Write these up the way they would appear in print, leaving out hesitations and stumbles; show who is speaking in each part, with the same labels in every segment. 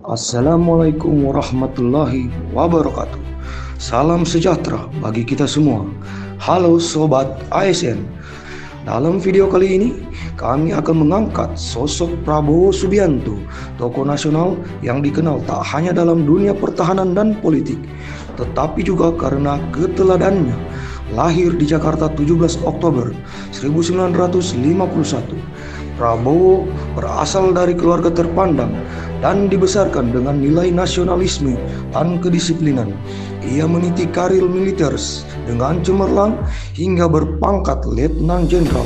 Speaker 1: Assalamualaikum warahmatullahi wabarakatuh. Salam sejahtera bagi kita semua. Halo Sobat ASN. Dalam video kali ini, kami akan mengangkat sosok Prabowo Subianto, tokoh nasional yang dikenal tak hanya dalam dunia pertahanan dan politik, tetapi juga karena keteladannya. Lahir di Jakarta 17 Oktober 1951, Prabowo berasal dari keluarga terpandang dan dibesarkan dengan nilai nasionalisme dan kedisiplinan. Ia meniti karir militer dengan cemerlang hingga berpangkat letnan jenderal,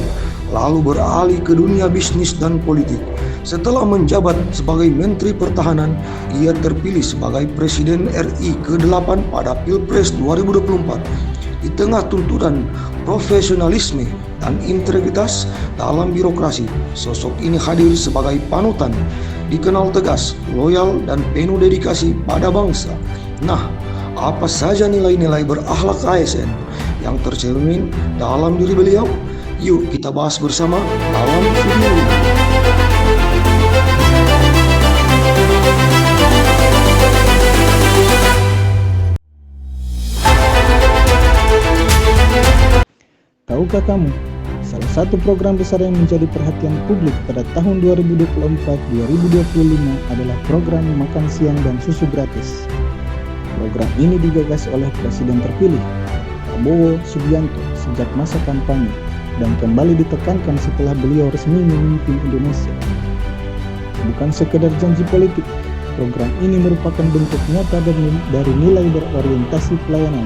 Speaker 1: lalu beralih ke dunia bisnis dan politik. Setelah menjabat sebagai Menteri Pertahanan, ia terpilih sebagai Presiden RI ke-8 pada Pilpres 2024. Di tengah tuntutan profesionalisme dan integritas dalam birokrasi, sosok ini hadir sebagai panutan, dikenal tegas, loyal, dan penuh dedikasi pada bangsa. Nah, apa saja nilai-nilai berakhlak ASN yang tercermin dalam diri beliau? Yuk kita bahas bersama dalam video ini.
Speaker 2: Tahukah kamu, salah satu program besar yang menjadi perhatian publik pada tahun 2024-2025 adalah program makan siang dan susu gratis. Program ini digagas oleh Presiden terpilih, Prabowo Subianto, sejak masa kampanye dan kembali ditekankan setelah beliau resmi memimpin Indonesia. Bukan sekedar janji politik, program ini merupakan bentuk nyata dari nilai berorientasi pelayanan.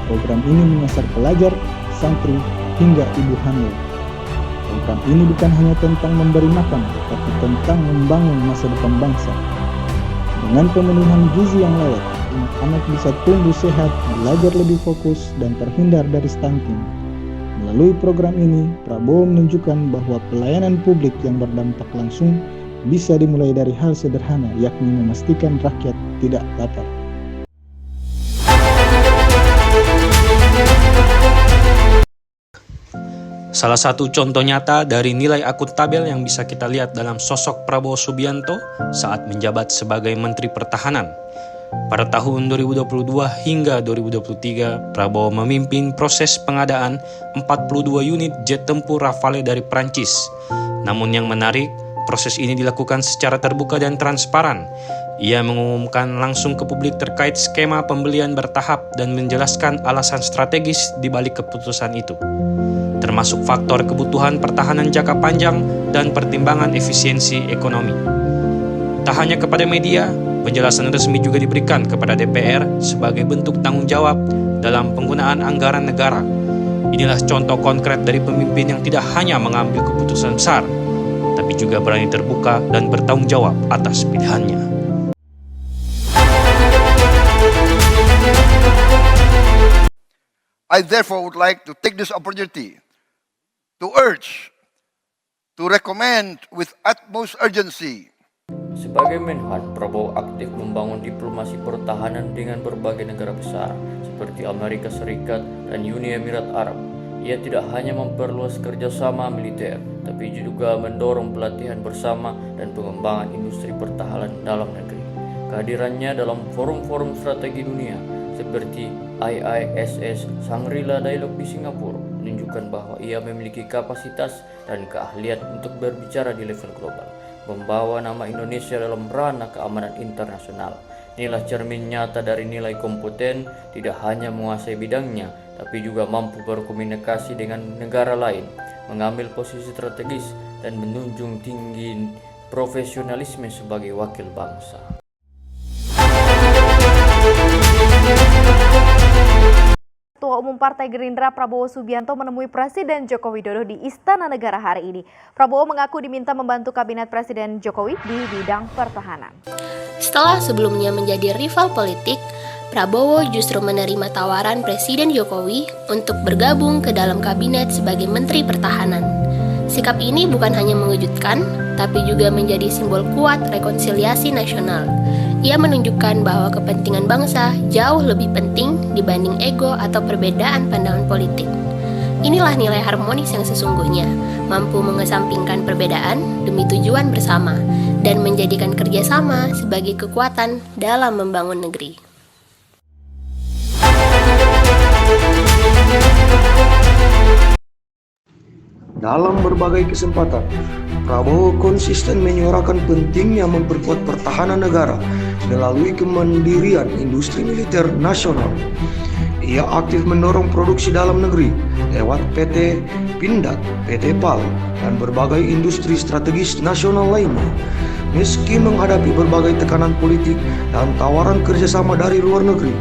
Speaker 2: Program ini menyasar pelajar, santri, hingga ibu hamil. Program ini bukan hanya tentang memberi makan, tetapi tentang membangun masa depan bangsa. Dengan pemenuhan gizi yang layak, anak-anak bisa tumbuh sehat, belajar lebih fokus, dan terhindar dari stunting. Melalui program ini, Prabowo menunjukkan bahwa pelayanan publik yang berdampak langsung bisa dimulai dari hal sederhana, yakni memastikan rakyat tidak lapar.
Speaker 3: Salah satu contoh nyata dari nilai akuntabel yang bisa kita lihat dalam sosok Prabowo Subianto saat menjabat sebagai Menteri Pertahanan. Pada tahun 2022 hingga 2023, Prabowo memimpin proses pengadaan 42 unit jet tempur Rafale dari Prancis. Namun yang menarik, proses ini dilakukan secara terbuka dan transparan. Ia mengumumkan langsung ke publik terkait skema pembelian bertahap dan menjelaskan alasan strategis di balik keputusan itu, termasuk faktor kebutuhan pertahanan jangka panjang dan pertimbangan efisiensi ekonomi. Tak hanya kepada media, penjelasan resmi juga diberikan kepada DPR sebagai bentuk tanggung jawab dalam penggunaan anggaran negara. Inilah contoh konkret dari pemimpin yang tidak hanya mengambil keputusan besar, tapi juga berani terbuka dan bertanggung jawab atas pilihannya.
Speaker 4: I therefore would like to take this opportunity to urge, to recommend with utmost urgency.
Speaker 5: Sebagai Menhan, Prabowo aktif membangun diplomasi pertahanan dengan berbagai negara besar seperti Amerika Serikat dan Uni Emirat Arab. Ia tidak hanya memperluas kerjasama militer, tapi juga mendorong pelatihan bersama dan pengembangan industri pertahanan dalam negeri. Kehadirannya dalam forum-forum strategi dunia seperti IISS Shangri-La Dialogue di Singapura menunjukkan bahwa ia memiliki kapasitas dan keahlian untuk berbicara di level global, membawa nama Indonesia dalam ranah keamanan internasional. Inilah cermin nyata dari nilai kompeten, tidak hanya menguasai bidangnya, tapi juga mampu berkomunikasi dengan negara lain, mengambil posisi strategis, dan menunjung tinggi profesionalisme sebagai wakil bangsa.
Speaker 6: Ketua Umum Partai Gerindra Prabowo Subianto menemui Presiden Joko Widodo di Istana Negara hari ini. Prabowo mengaku diminta membantu Kabinet Presiden Jokowi di bidang pertahanan.
Speaker 7: Setelah sebelumnya menjadi rival politik, Prabowo justru menerima tawaran Presiden Jokowi untuk bergabung ke dalam kabinet sebagai Menteri Pertahanan. Sikap ini bukan hanya mengejutkan, tapi juga menjadi simbol kuat rekonsiliasi nasional. Ia menunjukkan bahwa kepentingan bangsa jauh lebih penting dibanding ego atau perbedaan pandangan politik. Inilah nilai harmonis yang sesungguhnya, mampu mengesampingkan perbedaan demi tujuan bersama. dan menjadikan kerjasama sebagai kekuatan dalam membangun negeri.
Speaker 1: Dalam berbagai kesempatan, Prabowo konsisten menyuarakan pentingnya memperkuat pertahanan negara melalui kemandirian industri militer nasional. Ia aktif mendorong produksi dalam negeri lewat PT Pindad, PT PAL, dan berbagai industri strategis nasional lainnya. Meski menghadapi berbagai tekanan politik dan tawaran kerjasama dari luar negeri,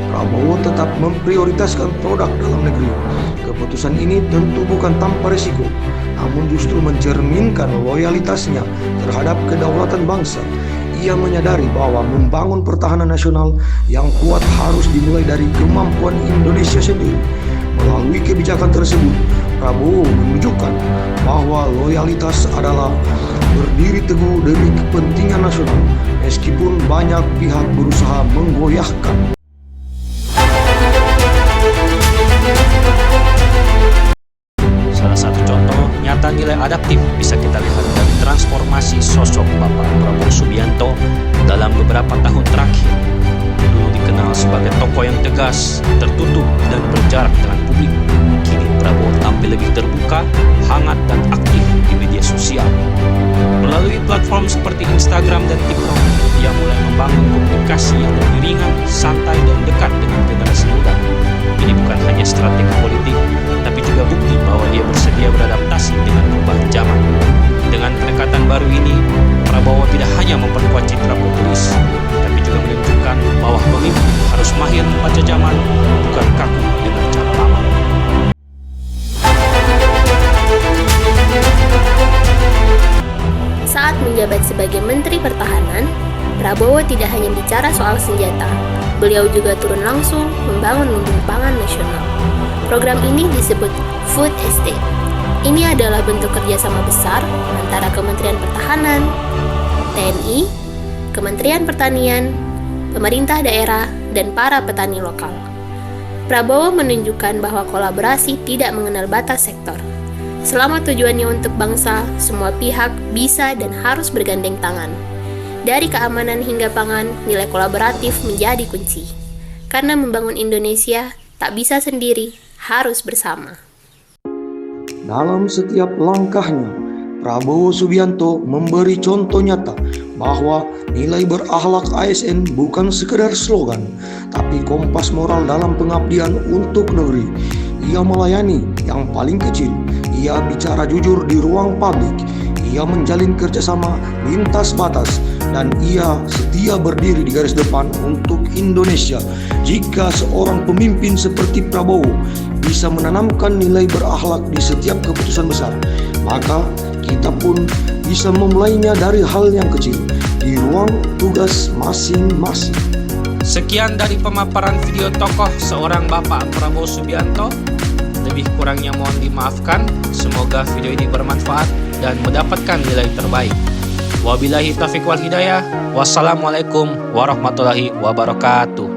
Speaker 1: Prabowo tetap memprioritaskan produk dalam negeri. Keputusan ini tentu bukan tanpa resiko, namun justru mencerminkan loyalitasnya terhadap kedaulatan bangsa. Ia menyadari bahwa membangun pertahanan nasional yang kuat harus dimulai dari kemampuan Indonesia sendiri. Melalui kebijakan tersebut, Prabowo menunjukkan bahwa loyalitas adalah berdiri teguh demi kepentingan nasional, meskipun banyak pihak berusaha menggoyahkan.
Speaker 3: Salah satu contoh nyata nilai adaptif bisa kita lihat dari transformasi sosok Bapak Prabowo Subianto dalam beberapa tahun terakhir. Dulu dikenal sebagai tokoh yang tegas, tertutup, dan berjarak dengan publik. Kini Prabowo tampil lebih terbuka, hangat, dan aktif di media sosial. Melalui platform seperti Instagram dan TikTok, ia mulai membangun komunikasi yang lebih ringan, santai, dan dekat dengan generasi muda. Ini bukan hanya strategi politik, tapi juga bukti bahwa dia bersedia beradaptasi dengan perubahan zaman. Dengan pendekatan baru ini, Prabowo tidak hanya memperkuat citra populis, tapi juga menunjukkan bahwa pemimpin harus mahir membaca zaman, bukan kaku dengan cara lama.
Speaker 7: Saat menjabat sebagai Menteri Pertahanan, Prabowo tidak hanya bicara soal senjata, beliau juga turun langsung membangun lumbung pangan nasional. Program ini disebut Food Estate. Ini adalah bentuk kerjasama besar antara Kementerian Pertahanan, TNI, Kementerian Pertanian, pemerintah daerah, dan para petani lokal. Prabowo menunjukkan bahwa kolaborasi tidak mengenal batas sektor. Selama tujuannya untuk bangsa, semua pihak bisa dan harus bergandeng tangan. Dari keamanan hingga pangan, nilai kolaboratif menjadi kunci. Karena membangun Indonesia tak bisa sendiri, harus bersama.
Speaker 1: Dalam setiap langkahnya, Prabowo Subianto memberi contoh nyata bahwa nilai berakhlak ASN bukan sekedar slogan, tapi kompas moral dalam pengabdian untuk negeri. Ia melayani yang paling kecil, ia bicara jujur di ruang publik, ia menjalin kerjasama lintas batas, dan ia setia berdiri di garis depan untuk Indonesia. Jika seorang pemimpin seperti Prabowo bisa menanamkan nilai berakhlak di setiap keputusan besar, maka kita pun bisa memulainya dari hal yang kecil di ruang tugas masing-masing.
Speaker 3: Sekian dari pemaparan video tokoh seorang Bapak Prabowo Subianto. Lebih kurangnya mohon dimaafkan. Semoga video ini bermanfaat dan mendapatkan nilai terbaik. Wabillahi taufiq wal hidayah. Wassalamualaikum warahmatullahi wabarakatuh.